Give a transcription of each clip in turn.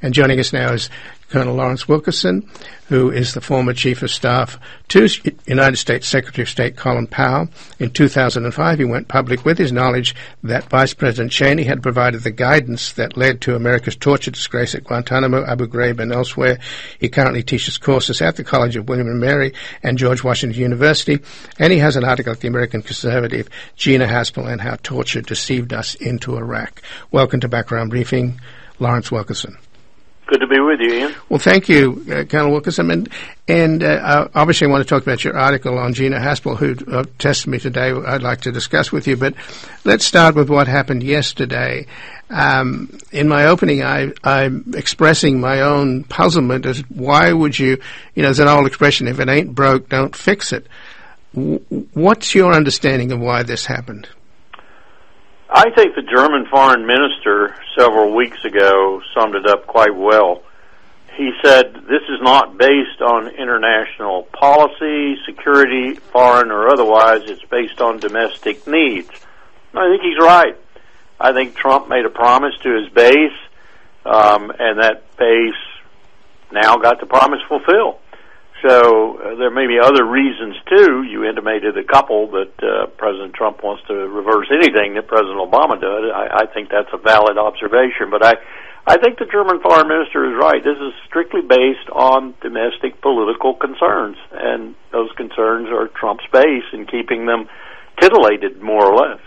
And joining us now is Colonel Lawrence Wilkerson, who is the former Chief of Staff to United States Secretary of State Colin Powell. In 2005, he went public with his knowledge that Vice President Cheney had provided the guidance that led to America's torture disgrace at Guantanamo, Abu Ghraib, and elsewhere. He currently teaches courses at the College of William and Mary and George Washington University, and he has an article at the American Conservative, Gina Haspel and How Torture Deceived Us into Iraq. Welcome to Background Briefing, Lawrence Wilkerson. Good to be with you, Ian. Well, thank you, Colonel Wilkerson. And obviously I want to talk about your article on Gina Haspel, who tested me today. I'd like to discuss with you. But let's start with what happened yesterday. In my opening, I'm expressing my own puzzlement as why would you, there's an old expression, if it ain't broke, don't fix it. What's your understanding of why this happened? I think the German foreign minister several weeks ago summed it up quite well. He said, this is not based on international policy, security, foreign or otherwise. It's based on domestic needs. I think he's right. I think Trump made a promise to his base, and that base now got the promise fulfilled. So there may be other reasons, too. You intimated a couple that President Trump wants to reverse anything that President Obama did. I think that's a valid observation. But I think the German foreign minister is right. This is strictly based on domestic political concerns, and those concerns are Trump's base and keeping them titillated, more or less.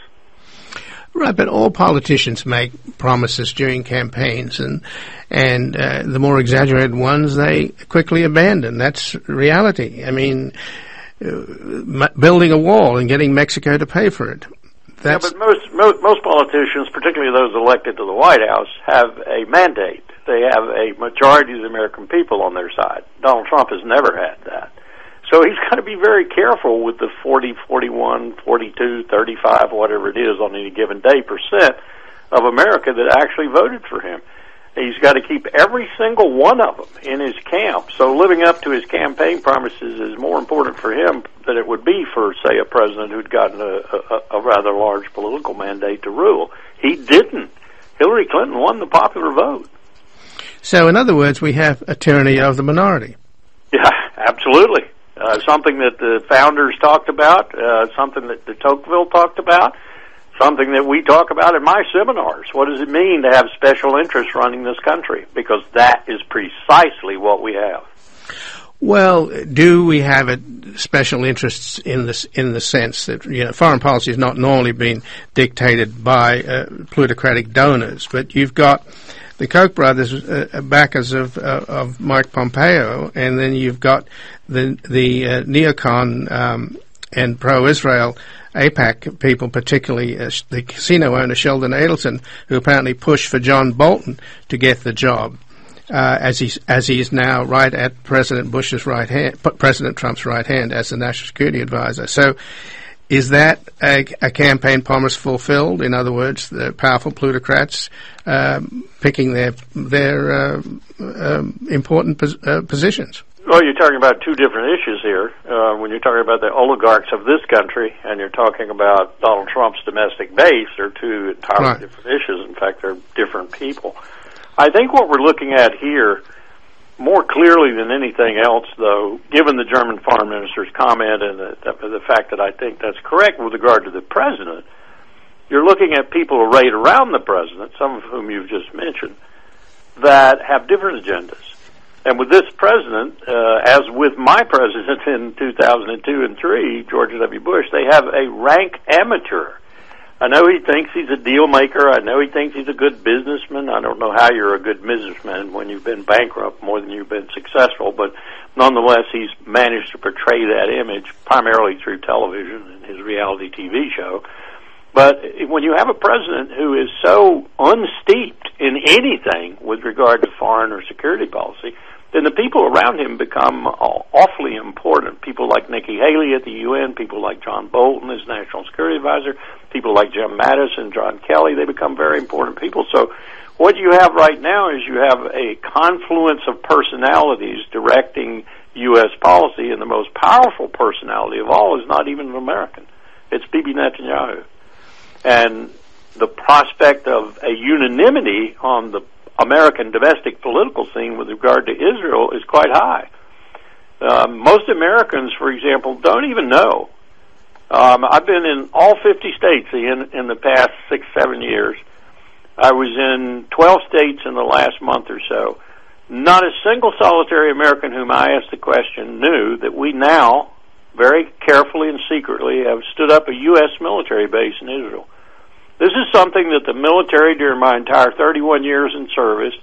Right, but all politicians make promises during campaigns, and the more exaggerated ones they quickly abandon. That's reality. I mean, building a wall and getting Mexico to pay for it. Yeah, but most politicians, particularly those elected to the White House, have a mandate. They have a majority of the American people on their side. Donald Trump has never had that. So he's got to be very careful with the 40, 41, 42, 35, whatever it is on any given day percent of America that actually voted for him. He's got to keep every single one of them in his camp. So living up to his campaign promises is more important for him than it would be for, say, a president who'd gotten a rather large political mandate to rule. He didn't. Hillary Clinton won the popular vote. So, in other words, we have a tyranny of the minority. Yeah, absolutely. Something that the founders talked about, something that de Tocqueville talked about, something that we talk about in my seminars. What does it mean to have special interests running this country? Because that is precisely what we have. Well, do we have special interests in the sense that foreign policy has not normally been dictated by plutocratic donors, but you've got the Koch brothers, backers of Mike Pompeo, and then you've got the neocon and pro-Israel AIPAC people, particularly the casino owner Sheldon Adelson, who apparently pushed for John Bolton to get the job, as he is now right at President Trump's right hand as the national security advisor. So, is that a campaign promise fulfilled? In other words, the powerful plutocrats picking their important positions? Well, you're talking about two different issues here. When you're talking about the oligarchs of this country and you're talking about Donald Trump's domestic base, they're two entirely different issues. In fact, they're different people. I think what we're looking at here, more clearly than anything else, though, given the German foreign minister's comment and the fact that I think that's correct with regard to the president, you're looking at people arrayed around the president, some of whom you've just mentioned, that have different agendas. And with this president, as with my president in 2002 and 3, George W. Bush, they have a rank amateur. I know he thinks he's a deal maker. I know he thinks he's a good businessman. I don't know how you're a good businessman when you've been bankrupt more than you've been successful, but nonetheless, he's managed to portray that image primarily through television and his reality TV show. But when you have a president who is so unsteeped in anything with regard to foreign or security policy, then the people around him become awfully important. People like Nikki Haley at the UN, people like John Bolton as National Security Advisor, people like Jim Mattis and John Kelly, they become very important people. So what you have right now is you have a confluence of personalities directing U.S. policy, and the most powerful personality of all is not even an American. It's Bibi Netanyahu. And the prospect of a unanimity on the American domestic political scene with regard to Israel is quite high. Most Americans, for example, don't even know. I've been in all 50 states in the past 6-7 years. I was in 12 states in the last month or so. Not a single solitary American whom I asked the question knew that we now, very carefully and secretly, have stood up a U.S. military base in Israel. This is something that the military, during my entire 31 years in service,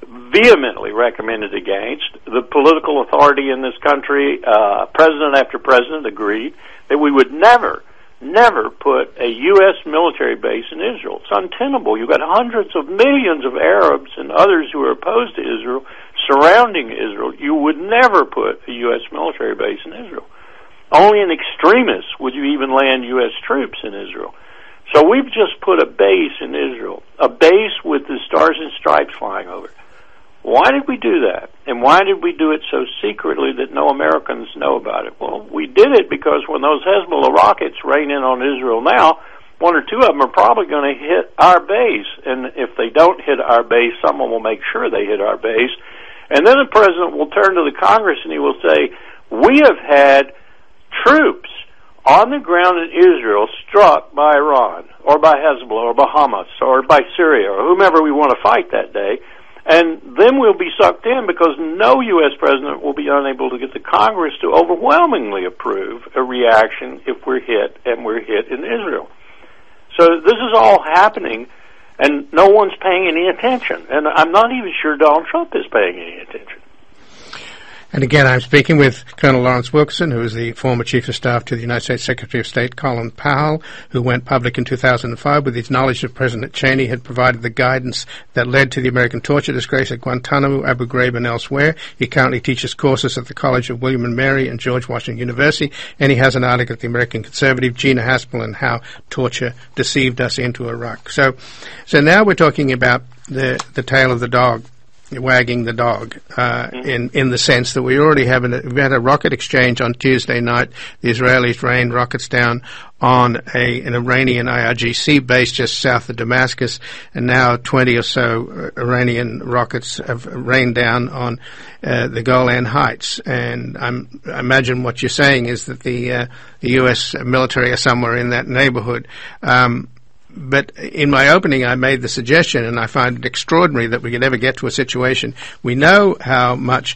vehemently recommended against. The political authority in this country, president after president, agreed that we would never put a U.S. military base in Israel. It's untenable. You've got hundreds of millions of Arabs and others who are opposed to Israel surrounding Israel. You would never put a U.S. military base in Israel. Only in extremis would you even land U.S. troops in Israel. So we've just put a base in Israel, a base with the stars and stripes flying over it. Why did we do that? And why did we do it so secretly that no Americans know about it? Well, we did it because when those Hezbollah rockets rain in on Israel now, one or two of them are probably going to hit our base. And if they don't hit our base, someone will make sure they hit our base. And then the president will turn to the Congress and he will say, we have had troops on the ground in Israel struck by Iran or by Hezbollah or by Hamas or by Syria or whomever we want to fight that day. And then we'll be sucked in because no U.S. president will be unable to get the Congress to overwhelmingly approve a reaction if we're hit, and we're hit in Israel. So this is all happening, and no one's paying any attention. And I'm not even sure Donald Trump is paying any attention. And again, I'm speaking with Colonel Lawrence Wilkerson, who is the former Chief of Staff to the United States Secretary of State Colin Powell, who went public in 2005 with his knowledge that President Cheney had provided the guidance that led to the American torture disgrace at Guantanamo, Abu Ghraib, and elsewhere. He currently teaches courses at the College of William and Mary and George Washington University, and he has an article at the American Conservative, Gina Haspel, and How Torture Deceived Us into Iraq. So now we're talking about the tail of the dog, wagging the dog, in the sense that we already we had a rocket exchange on Tuesday night. The Israelis rained rockets down on an Iranian IRGC base just south of Damascus, and now 20 or so Iranian rockets have rained down on the Golan Heights. And I imagine what you're saying is that the U.S. military are somewhere in that neighborhood. But in my opening, I made the suggestion, and I find it extraordinary that we could ever get to a situation. We know how much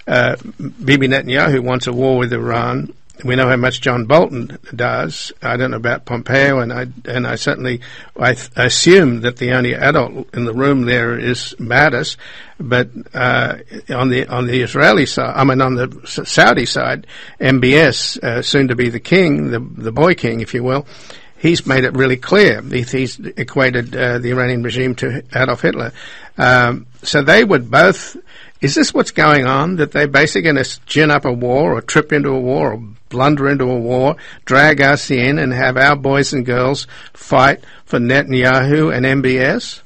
Bibi Netanyahu wants a war with Iran. We know how much John Bolton does. I don't know about Pompeo, and I certainly assume that the only adult in the room there is Mattis. But on the Israeli side, on the Saudi side, MBS, soon to be the king, the boy king, if you will. He's made it really clear. He's equated the Iranian regime to Adolf Hitler. So they would both... Is this what's going on, that they're basically going to gin up a war or trip into a war or blunder into a war, drag us in and have our boys and girls fight for Netanyahu and MBS?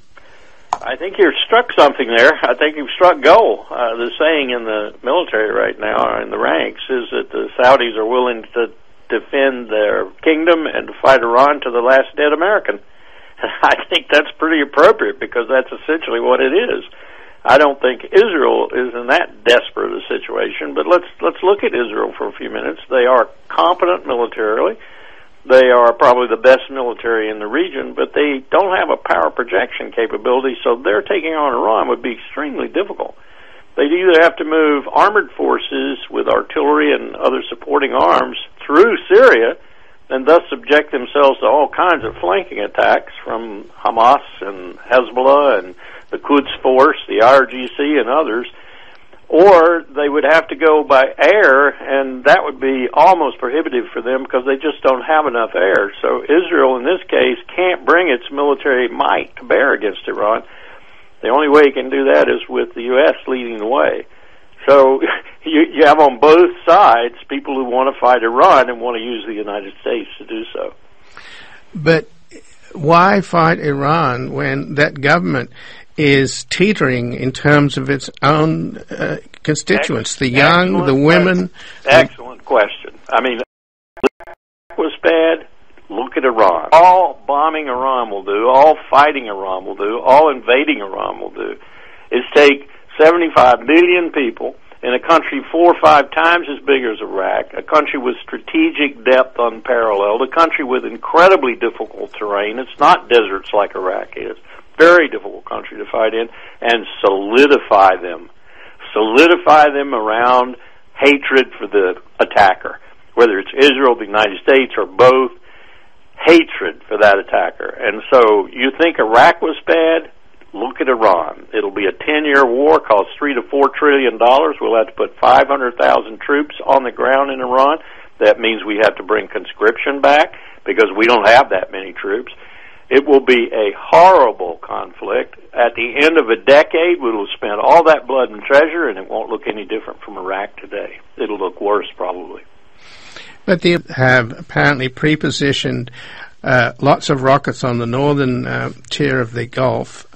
I think you've struck something there. I think you've struck gold. The saying in the military right now, in the ranks, is that the Saudis are willing to defend their kingdom and to fight Iran to the last dead American. I think that's pretty appropriate because that's essentially what it is. I don't think Israel is in that desperate a situation, but let's look at Israel for a few minutes. They are competent militarily. They are probably the best military in the region, but they don't have a power projection capability, so their taking on Iran would be extremely difficult. They'd either have to move armored forces with artillery and other supporting arms through Syria and thus subject themselves to all kinds of flanking attacks from Hamas and Hezbollah and the Quds Force, the IRGC, and others, or they would have to go by air, and that would be almost prohibitive for them because they just don't have enough air. So Israel, in this case, can't bring its military might to bear against Iran. The only way you can do that is with the U.S. leading the way. So you have on both sides people who want to fight Iran and want to use the United States to do so. But why fight Iran when that government is teetering in terms of its own constituents, the young, the women? Excellent question. I mean, Iraq was bad. Look at Iran. All bombing Iran will do, all fighting Iran will do, all invading Iran will do. is take 75 million people in a country 4 or 5 times as big as Iraq, a country with strategic depth unparalleled, a country with incredibly difficult terrain. It's not deserts like Iraq is. Very difficult country to fight in, and solidify them. Solidify them around hatred for the attacker, whether it's Israel, the United States, or both. Hatred for that attacker. And so you think Iraq was bad? Look at Iran. It'll be a 10-year war, costs $3 to $4 trillion. We'll have to put 500,000 troops on the ground in Iran. That means we have to bring conscription back because we don't have that many troops. It will be a horrible conflict. At the end of a decade, we will spend all that blood and treasure, and it won't look any different from Iraq today. It'll look worse, probably. But they have apparently pre-positioned lots of rockets on the northern tier of the Gulf,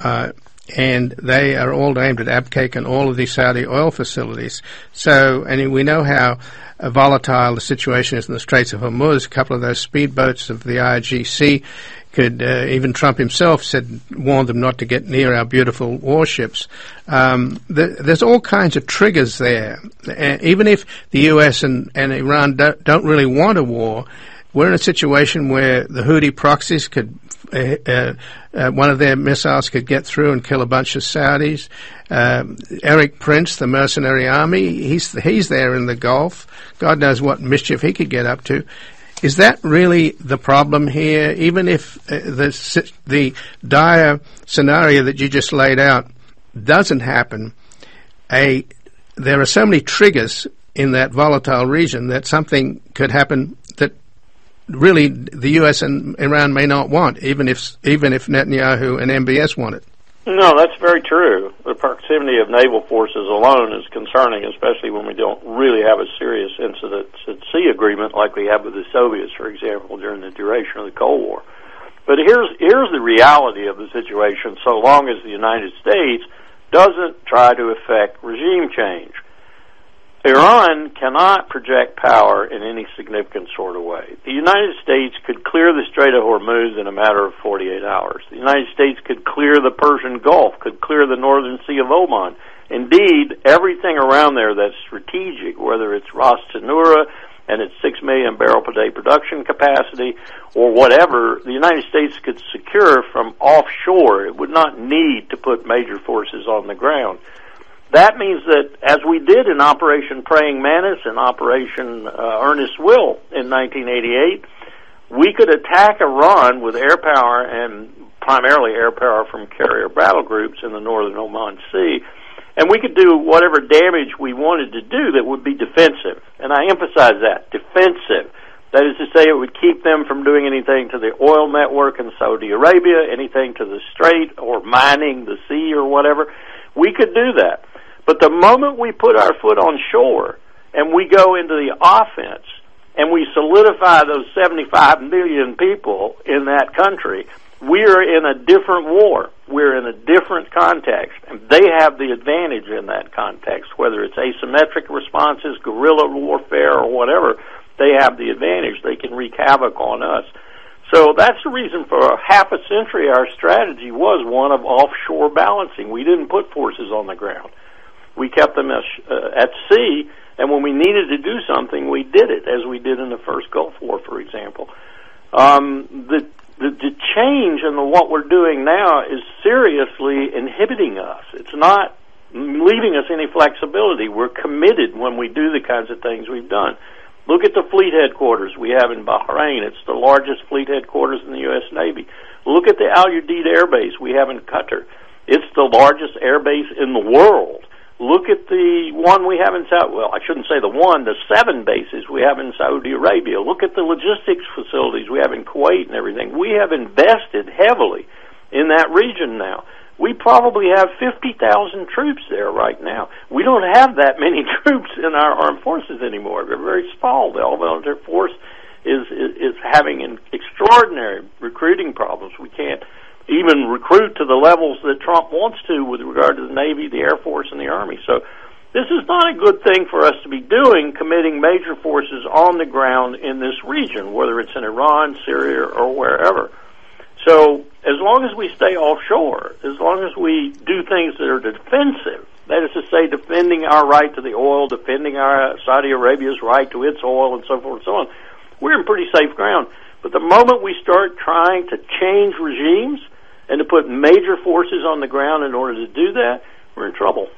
and they are all aimed at Abqaiq and all of the Saudi oil facilities. So, and we know how volatile the situation is in the Straits of Hormuz. A couple of those speedboats of the IRGC could, even Trump himself warned them not to get near our beautiful warships. There's all kinds of triggers there. Even if the U.S. and Iran don't really want a war, we're in a situation where the Houthi proxies could, one of their missiles could get through and kill a bunch of Saudis. Eric Prince, the mercenary army, he's there in the Gulf. God knows what mischief he could get up to. Is that really the problem here? Even if the dire scenario that you just laid out doesn't happen, there are so many triggers in that volatile region that something could happen that really the U.S. and Iran may not want, even if Netanyahu and MBS want it. No, that's very true. The proximity of naval forces alone is concerning, especially when we don't really have a serious incident at sea agreement like we had with the Soviets, for example, during the duration of the Cold War. But here's the reality of the situation so long as the United States doesn't try to affect regime change. Iran cannot project power in any significant sort of way. The United States could clear the Strait of Hormuz in a matter of 48 hours. The United States could clear the Persian Gulf, could clear the northern Sea of Oman. Indeed, everything around there that's strategic, whether it's Ras Tanura and its 6 million barrel per day production capacity or whatever, the United States could secure from offshore. It would not need to put major forces on the ground. That means that, as we did in Operation Praying Mantis and Operation Earnest Will in 1988, we could attack Iran with air power, and primarily air power from carrier battle groups in the northern Oman Sea, and we could do whatever damage we wanted to do that would be defensive. And I emphasize that, defensive. That is to say, it would keep them from doing anything to the oil network in Saudi Arabia, anything to the strait or mining the sea or whatever. We could do that. But the moment we put our foot on shore and we go into the offense and we solidify those 75 million people in that country, we're in a different war. We're in a different context. And they have the advantage in that context, whether it's asymmetric responses, guerrilla warfare, or whatever. They have the advantage. They can wreak havoc on us. So that's the reason for half a century our strategy was one of offshore balancing. We didn't put forces on the ground. We kept them at sea, and when we needed to do something, we did it, as we did in the first Gulf War, for example. The change in what we're doing now is seriously inhibiting us. It's not leaving us any flexibility. We're committed when we do the kinds of things we've done. Look at the fleet headquarters we have in Bahrain. It's the largest fleet headquarters in the U.S. Navy. Look at the Al Udeid Air Base we have in Qatar. It's the largest air base in the world. Look at the one we have in I shouldn't say the 7 bases we have in Saudi Arabia. Look at the logistics facilities we have in Kuwait and everything. We have invested heavily in that region now. We probably have 50,000 troops there right now. We don't have that many troops in our armed forces anymore. They're very small. The all-volunteer force is having extraordinary recruiting problems. We can't even recruit to the levels that Trump wants to with regard to the Navy, the Air Force, and the Army. So this is not a good thing for us to be doing, committing major forces on the ground in this region, whether it's in Iran, Syria, or wherever. So as long as we stay offshore, as long as we do things that are defensive, that is to say, defending our right to the oil, defending our Saudi Arabia's right to its oil, and so forth and so on, we're in pretty safe ground. But the moment we start trying to change regimes and to put major forces on the ground in order to do that, we're in trouble.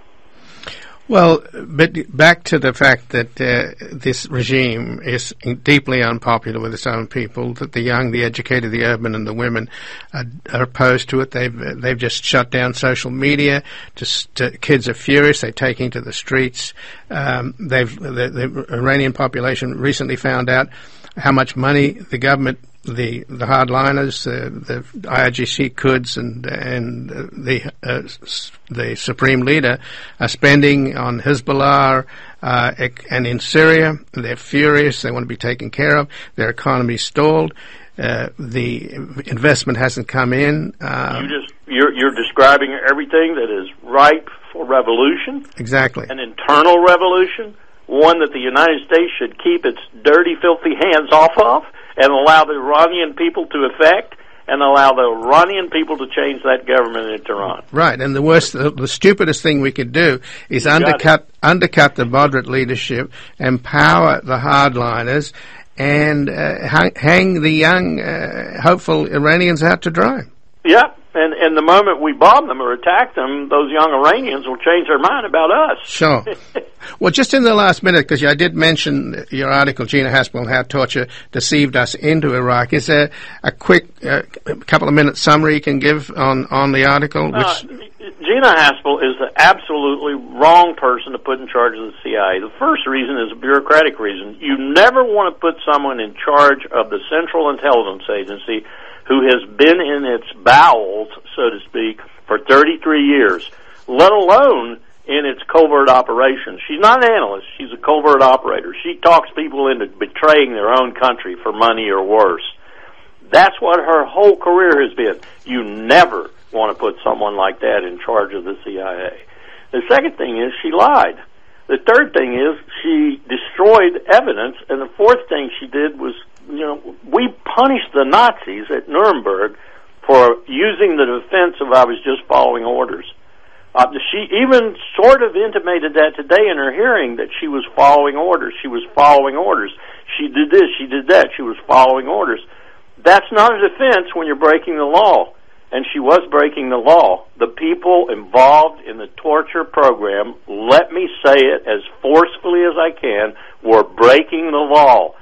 Well, but back to the fact that this regime is deeply unpopular with its own people, that the young, the educated, the urban, and the women are opposed to it. They've just shut down social media. Kids are furious. They're taking to the streets. The Iranian population recently found out how much money the government, the hardliners, the IRGC Quds, and the supreme leader are spending on Hezbollah and in Syria. They're furious. They want to be taken care of. Their economy's stalled. The investment hasn't come in. You're describing everything that is ripe for revolution. Exactly. An internal revolution, one that the United States should keep its dirty, filthy hands off of, and allow the Iranian people to effect, and allow the Iranian people to change that government in Tehran. Right, and the stupidest thing we could do is undercut the moderate leadership, empower the hardliners, and hang the young, hopeful Iranians out to dry. Yep. And the moment we bomb them or attack them, those young Iranians will change their mind about us. Sure. Well, just in the last minute, because I did mention your article, Gina Haspel, and how torture deceived us into Iraq. Is there a quick couple of minute summary you can give on the article? Gina Haspel is the absolutely wrong person to put in charge of the CIA. The first reason is a bureaucratic reason. You never want to put someone in charge of the Central Intelligence Agency who has been in its bowels, so to speak, for 33 years, let alone in its covert operations. She's not an analyst. She's a covert operator. She talks people into betraying their own country for money or worse. That's what her whole career has been. You never want to put someone like that in charge of the CIA. The second thing is she lied. The third thing is she destroyed evidence. And the fourth thing she did was, we punished the Nazis at Nuremberg for using the defense of I was just following orders. She even sort of intimated that today in her hearing, that she was following orders. She was following orders. She did this, she did that. She was following orders. That's not a defense when you're breaking the law. And she was breaking the law. The people involved in the torture program, let me say it as forcefully as I can, were breaking the law.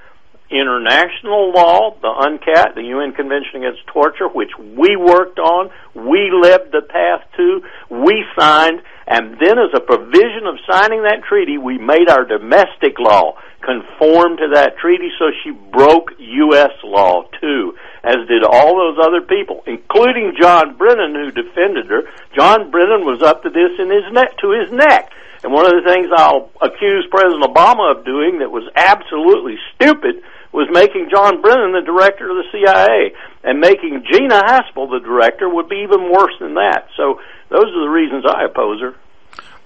International law, the UNCAT, the UN Convention Against Torture, which we worked on, we led the path to, we signed, and then as a provision of signing that treaty, we made our domestic law conform to that treaty, so she broke U.S. law, too, as did all those other people, including John Brennan, who defended her. John Brennan was up to this to his neck. And one of the things I'll accuse President Obama of doing that was absolutely stupid was making John Brennan the director of the CIA. And making Gina Haspel the director would be even worse than that. So those are the reasons I oppose her.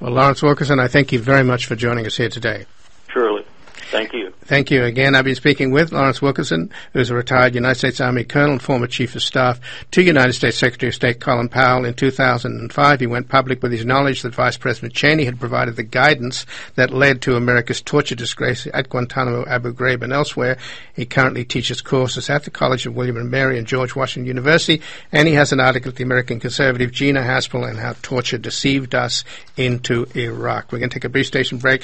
Well, Lawrence Wilkerson, I thank you very much for joining us here today. Surely. Thank you. Thank you again. I've been speaking with Lawrence Wilkerson, who is a retired United States Army colonel and former Chief of Staff to United States Secretary of State Colin Powell. In 2005, he went public with his knowledge that Vice President Cheney had provided the guidance that led to America's torture disgrace at Guantanamo, Abu Ghraib, and elsewhere. He currently teaches courses at the College of William and Mary and George Washington University, and he has an article at the American Conservative, Gina Haspel, and How Torture Deceived Us into Iraq. We're going to take a brief station break.